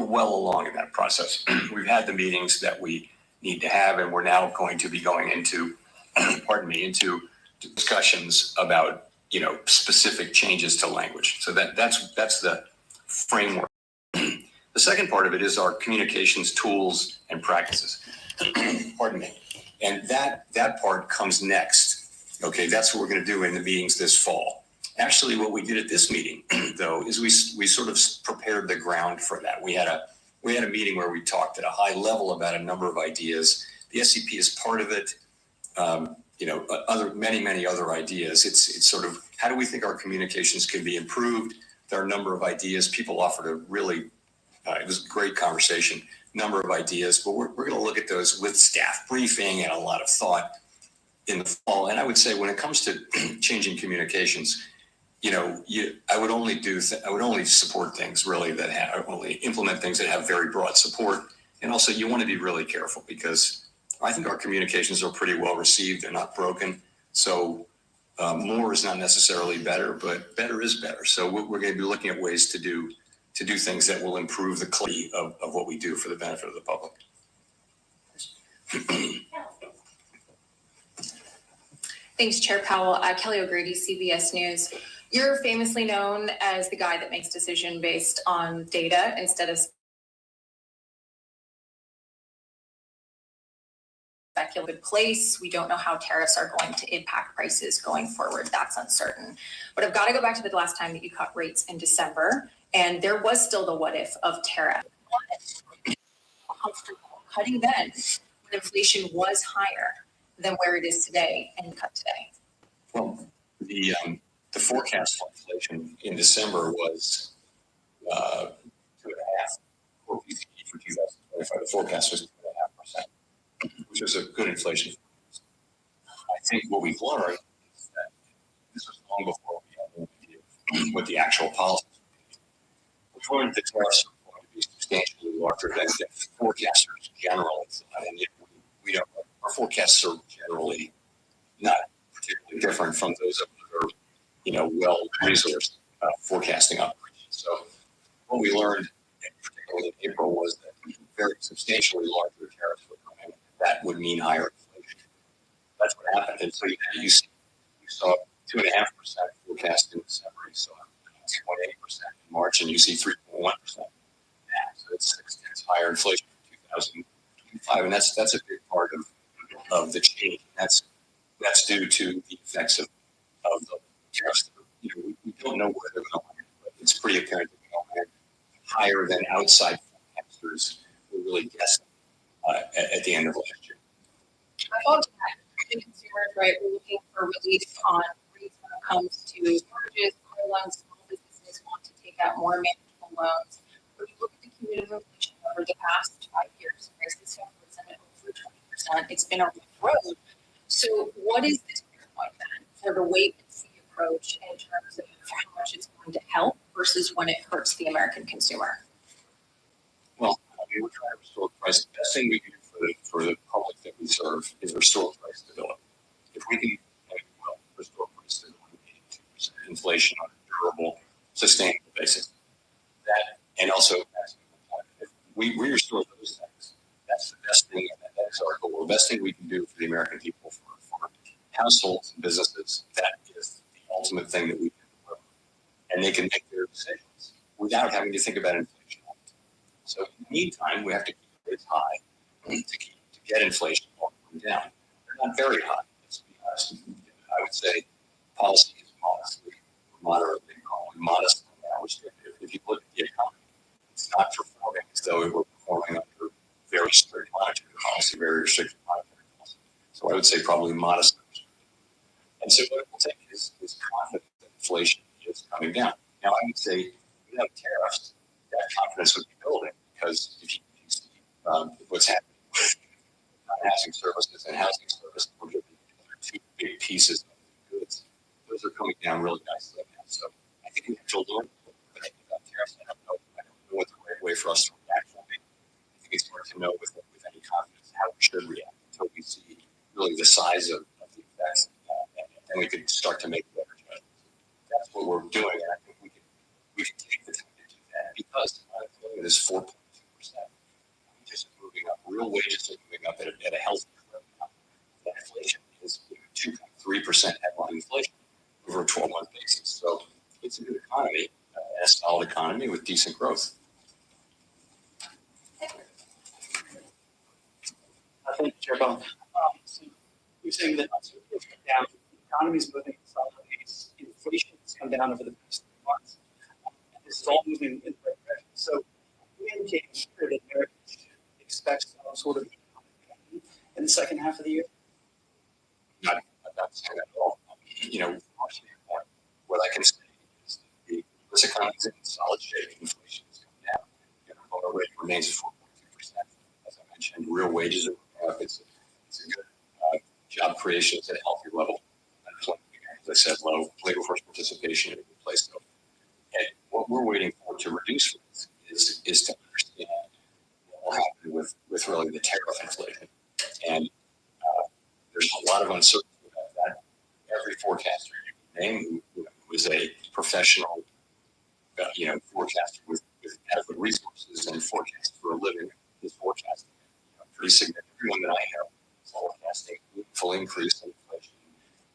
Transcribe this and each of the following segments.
well along in that process. We've had the meetings that we need to have, and we're now going to be going into, into discussions about, specific changes to language. So that's the framework. The second part of it is our communications tools and practices. And that part comes next. Okay, that's what we're going to do in the meetings this fall. Actually, what we did at this meeting, though, is we sort of prepared the ground for that. We had a meeting where we talked at a high level about a number of ideas. The SCP is part of it. Many other ideas. It's sort of, how do we think our communications can be improved? There are a number of ideas. People offered a really, it was a great conversation, number of ideas, but we're going to look at those with staff briefing and a lot of thought in the fall. And I would say when it comes to changing communications, I would only support things really only implement things that have very broad support. And also you want to be really careful because I think our communications are pretty well received. They're not broken. So more is not necessarily better, but better is better. So we're going to be looking at ways to do things that will improve the quality of what we do for the benefit of the public. Thanks, Chair Powell. Kelly O'Grady, CBS News. You're famously known as the guy that makes decision based on data instead of speculative place. We don't know how tariffs are going to impact prices going forward. That's uncertain. But I've got to go back to the last time that you cut rates in December, and there was still the what if of tariff. Comfortable cutting then when inflation was higher than where it is today and cut today? Well, the forecast for inflation in December was 2.5%. For PCE for 2025, the forecast was 2.5%, which was a good inflation. I think what we've learned is that this was long before we had an idea of what the actual policies would be. We've learned that tariffs are going to be substantially larger than forecasters generally thought, and we don't. Our forecasts are generally not particularly different from those of other, well-resourced forecasting operations. So what we learned, particularly in April, was that very substantially larger tariffs were coming. That would mean higher inflation. That's what happened. And so you saw 2.5% forecast in December. You saw 2.8% in March, and you see 3.1% now. So it's 6 tenths higher inflation for 2025, and that's a big part of the change. That's due to the effects of the tariffs. We don't know where they're going to land, but it's pretty apparent that they're going to land higher than outside forecasters were really guessing at the end of last year. I thought that consumers, right, we're looking for relief on rates when it comes to mortgages, car loans. Small businesses want to take out more manageable loans. When you look at the cumulative inflation over the past 5 years, prices have risen over 20%. It's been a rough road. So what is the tipping point then for the wait and see approach in terms of how much it's going to help versus when it hurts the American consumer? Well, we're trying to restore price. The best thing we can do for the public that we serve is restore price stability. If we can restore price stability, 2% inflation on a durable, sustainable basis, that and also if we restore those things, that's the best thing. That is our goal. The best thing we can do for the American people, for households and businesses, that is the ultimate thing that we can deliver. And they can make their decisions without having to think about inflation. So in the meantime, we have to keep rates high to get inflation down. They're not very high, let's be honest. I would say policy is moderately modest now. If you look at the economy, it's not performing as though it were performing under very strict monetary policy, very restricted monetary policy. So I would say probably modest. And so what it will take is confidence that inflation is coming down. Now, I would say without tariffs, that confidence would be building because if you see what's happening with housing services and housing services, which are the two big pieces of the goods, those are coming down really nicely now. So I think we have to learn about tariffs. I don't know what the right way for us to react will be. I think it's hard to know with any confidence how we should react until we see really the size of the effects, and we can start to make better judgments. That's what we're doing, and I think we can take the time to do that because unemployment is 4.2%. real wages are moving up at a healthy clip. That inflation is 2.3% headline inflation over a 12-month basis. So it's a good economy, a solid economy with decent growth. Thank you, Chair Bone. So you're saying that uncertainty has come down, the economy is moving at a solid pace, inflation has come down over the past 3 months. And this is all moving in the right direction. So we indicating here that Americans should expect some sort of economic gain in the second half of the year? Not saying that at all. What I can say is that this economy is in solid shape. Inflation has come down. Unemployment rate remains at 4.2%. As I mentioned, real wages are up. It's a good job creation is at a healthy level. Unemployment, as I said, low. Labor force participation in a good place. So, and what we're waiting for to reduce is to understand what will happen with really the tariff inflation. And there's a lot of uncertainty about that. Every forecaster you name who is a professional, forecaster with adequate resources and forecast for a living is forecasting pretty significant. Everyone that I know is forecasting a full increase in inflation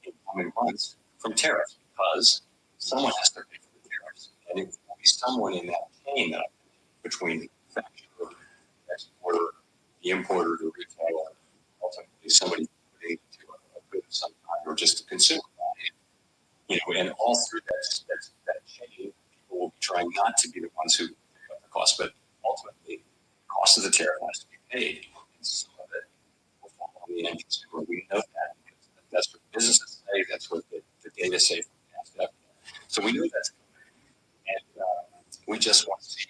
in coming months from tariffs because someone has to pay for the tariffs. And it will be someone in that chain that between the manufacturer, exporter, the importer, the retailer, ultimately somebody putting to a good of some kind or just a consumer value. And all through that chain, people will be trying not to be the ones who pick up the cost, but ultimately the cost of the tariff has to be paid. And some of it will fall on the end consumer. We know that because that's what businesses say, that's what the data say from past evidence. So we know that's coming. And we just want to see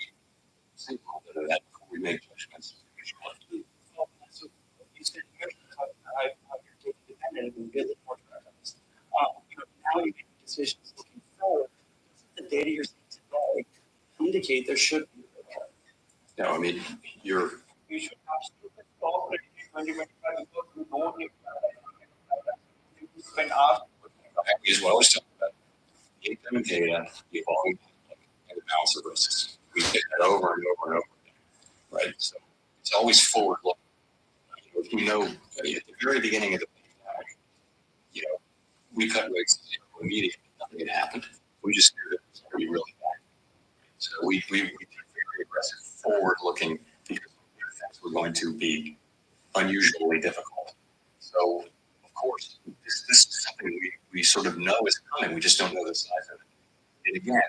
a little bit of that before we make judgments. So you said how you're taking dependent and building more trust. Now you're making decisions looking forward. Doesn't the data you're seeing today indicate there should be a return? No, I mean, you should absolutely stop it in 2025 because we don't need when asked. is what I was talking about. The income data evolving and the balance of risks. We get that over and over and over again, right? So it's always forward looking. We know at the very beginning of the pandemic, we cut rates to zero immediately. Nothing had happened. We just knew that it was going to be really bad. So we took very aggressive forward looking because things were going to be unusually difficult. So of course, this is something we sort of know is coming. We just don't know the size of it. And again,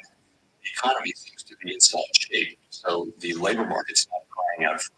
the economy seems to be in solid shape. So the labor market's not crying out for